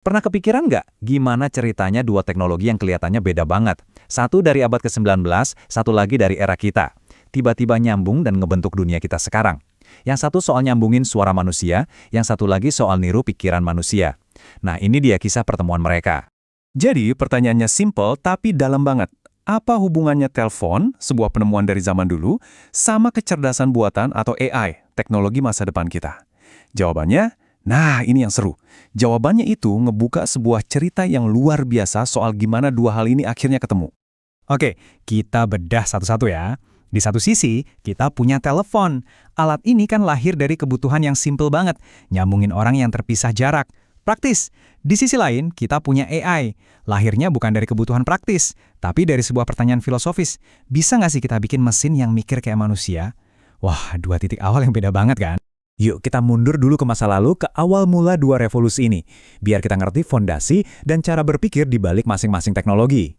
Pernah kepikiran nggak gimana ceritanya dua teknologi yang kelihatannya beda banget? Satu dari abad ke-19, satu lagi dari era kita. Tiba-tiba nyambung dan ngebentuk dunia kita sekarang. Yang satu soal nyambungin suara manusia, yang satu lagi soal niru pikiran manusia. Nah, ini dia kisah pertemuan mereka. Jadi, pertanyaannya simple tapi dalam banget. Apa hubungannya telepon, sebuah penemuan dari zaman dulu, sama kecerdasan buatan atau AI, teknologi masa depan kita? Jawabannya, nah ini yang seru. Jawabannya itu ngebuka sebuah cerita yang luar biasa soal gimana dua hal ini akhirnya ketemu. Oke, kita bedah satu-satu ya. Di satu sisi, kita punya telepon. Alat ini kan lahir dari kebutuhan yang simple banget, nyambungin orang yang terpisah jarak. Praktis. Di sisi lain, kita punya AI. Lahirnya bukan dari kebutuhan praktis, tapi dari sebuah pertanyaan filosofis. Bisa nggak sih kita bikin mesin yang mikir kayak manusia? Wah, dua titik awal yang beda banget kan? Yuk kita mundur dulu ke masa lalu, ke awal mula dua revolusi ini. Biar kita ngerti fondasi dan cara berpikir di balik masing-masing teknologi.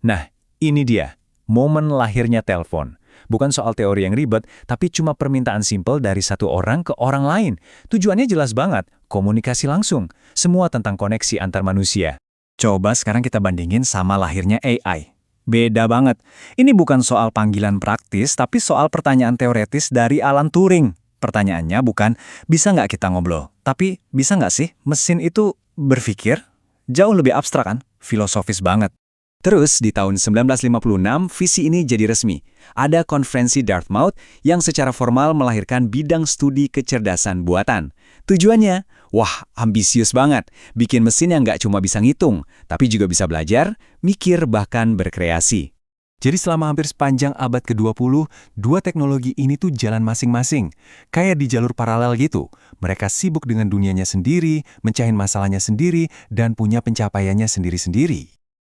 Nah, ini dia, momen lahirnya telepon. Bukan soal teori yang ribet, tapi cuma permintaan simpel dari satu orang ke orang lain. Tujuannya jelas banget, komunikasi langsung. Semua tentang koneksi antar manusia. Coba sekarang kita bandingin sama lahirnya AI. Beda banget. Ini bukan soal panggilan praktis, tapi soal pertanyaan teoretis dari Alan Turing. Pertanyaannya bukan, bisa nggak kita ngobrol? Tapi, bisa nggak sih mesin itu berpikir? Jauh lebih abstrak kan? Filosofis banget. Terus, di tahun 1956, visi ini jadi resmi. Ada konferensi Dartmouth yang secara formal melahirkan bidang studi kecerdasan buatan. Tujuannya, wah, ambisius banget. Bikin mesin yang nggak cuma bisa ngitung, tapi juga bisa belajar, mikir, bahkan berkreasi. Jadi selama hampir sepanjang abad ke-20, dua teknologi ini tuh jalan masing-masing. Kayak di jalur paralel gitu. Mereka sibuk dengan dunianya sendiri, mencahin masalahnya sendiri, dan punya pencapaiannya sendiri-sendiri.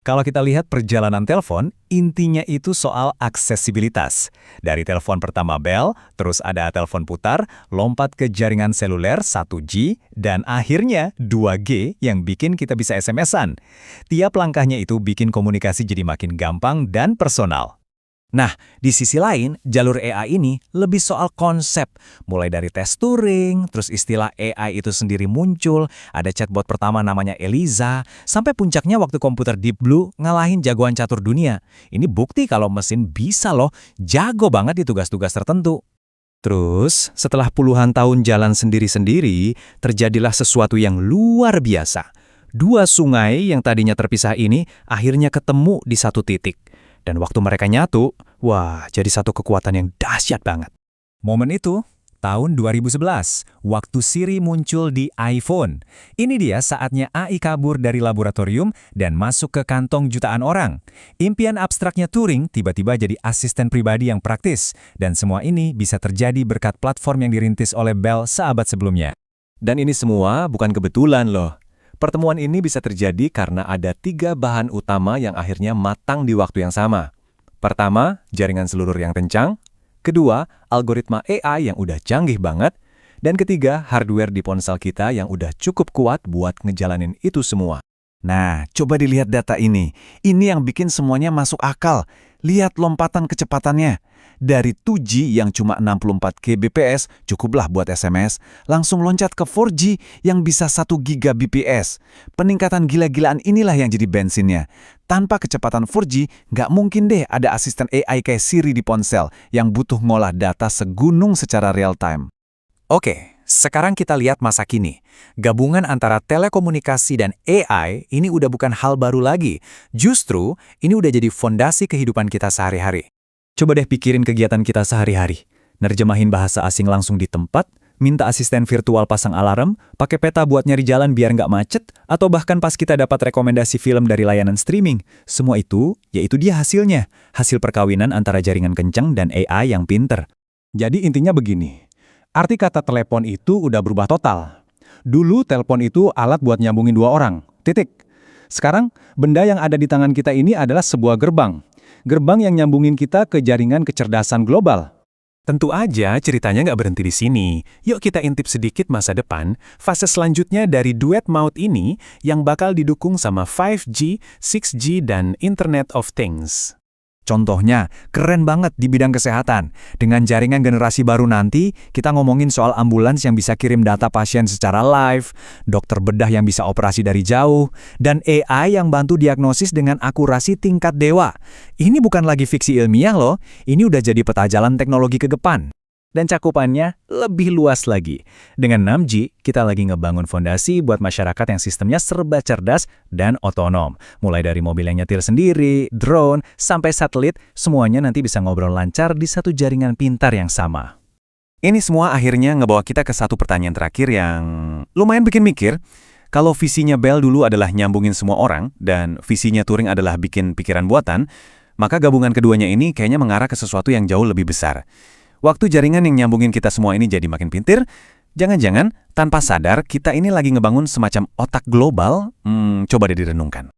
Kalau kita lihat perjalanan telepon, intinya itu soal aksesibilitas. Dari telepon pertama Bell, terus ada telepon putar, lompat ke jaringan seluler 1G, dan akhirnya 2G yang bikin kita bisa SMS-an. Tiap langkahnya itu bikin komunikasi jadi makin gampang dan personal. Nah, di sisi lain, jalur AI ini lebih soal konsep. Mulai dari tes Turing, terus istilah AI itu sendiri muncul, ada chatbot pertama namanya Eliza, sampai puncaknya waktu komputer Deep Blue ngalahin jagoan catur dunia. Ini bukti kalau mesin bisa loh, jago banget di tugas-tugas tertentu. Terus, setelah puluhan tahun jalan sendiri-sendiri, terjadilah sesuatu yang luar biasa. Dua sungai yang tadinya terpisah ini akhirnya ketemu di satu titik. Dan waktu mereka nyatu, wah, jadi satu kekuatan yang dahsyat banget. Momen itu, tahun 2011, waktu Siri muncul di iPhone. Ini dia saatnya AI kabur dari laboratorium dan masuk ke kantong jutaan orang. Impian abstraknya Turing tiba-tiba jadi asisten pribadi yang praktis. Dan semua ini bisa terjadi berkat platform yang dirintis oleh Bell seabad sebelumnya. Dan ini semua bukan kebetulan loh. Pertemuan ini bisa terjadi karena ada 3 bahan utama yang akhirnya matang di waktu yang sama. Pertama, jaringan seluler yang kencang. Kedua, algoritma AI yang udah canggih banget. Dan ketiga, hardware di ponsel kita yang udah cukup kuat buat ngejalanin itu semua. Nah, coba dilihat data ini. Ini yang bikin semuanya masuk akal. Lihat lompatan kecepatannya. Dari 2G yang cuma 64 kbps, cukuplah buat SMS, langsung loncat ke 4G yang bisa 1 Gbps. Peningkatan gila-gilaan inilah yang jadi bensinnya. Tanpa kecepatan 4G, nggak mungkin deh ada asisten AI kayak Siri di ponsel yang butuh ngolah data segunung secara real-time. Oke, sekarang kita lihat masa kini. Gabungan antara telekomunikasi dan AI ini udah bukan hal baru lagi. Justru, ini udah jadi fondasi kehidupan kita sehari-hari. Coba deh pikirin kegiatan kita sehari-hari. Nerjemahin bahasa asing langsung di tempat, minta asisten virtual pasang alarm, pakai peta buat nyari jalan biar nggak macet, atau bahkan pas kita dapat rekomendasi film dari layanan streaming. Semua itu, yaitu dia hasilnya. Hasil perkawinan antara jaringan kencang dan AI yang pinter. Jadi intinya begini. Arti kata telepon itu udah berubah total. Dulu telepon itu alat buat nyambungin 2 orang. Titik. Sekarang, benda yang ada di tangan kita ini adalah sebuah gerbang. Gerbang yang nyambungin kita ke jaringan kecerdasan global. Tentu aja ceritanya nggak berhenti di sini. Yuk kita intip sedikit masa depan, fase selanjutnya dari duet maut ini yang bakal didukung sama 5G, 6G, dan Internet of Things. Contohnya, keren banget di bidang kesehatan. Dengan jaringan generasi baru nanti, kita ngomongin soal ambulans yang bisa kirim data pasien secara live, dokter bedah yang bisa operasi dari jauh, dan AI yang bantu diagnosis dengan akurasi tingkat dewa. Ini bukan lagi fiksi ilmiah loh, ini udah jadi peta jalan teknologi ke depan. Dan cakupannya lebih luas lagi. Dengan 6G, kita lagi ngebangun fondasi buat masyarakat yang sistemnya serba cerdas dan otonom. Mulai dari mobil yang nyetir sendiri, drone, sampai satelit, semuanya nanti bisa ngobrol lancar di satu jaringan pintar yang sama. Ini semua akhirnya ngebawa kita ke satu pertanyaan terakhir yang lumayan bikin mikir. Kalau visinya Bell dulu adalah nyambungin semua orang, dan visinya Turing adalah bikin pikiran buatan, maka gabungan keduanya ini kayaknya mengarah ke sesuatu yang jauh lebih besar. Waktu jaringan yang nyambungin kita semua ini jadi makin pintir, jangan-jangan tanpa sadar kita ini lagi ngebangun semacam otak global. Coba deh direnungkan.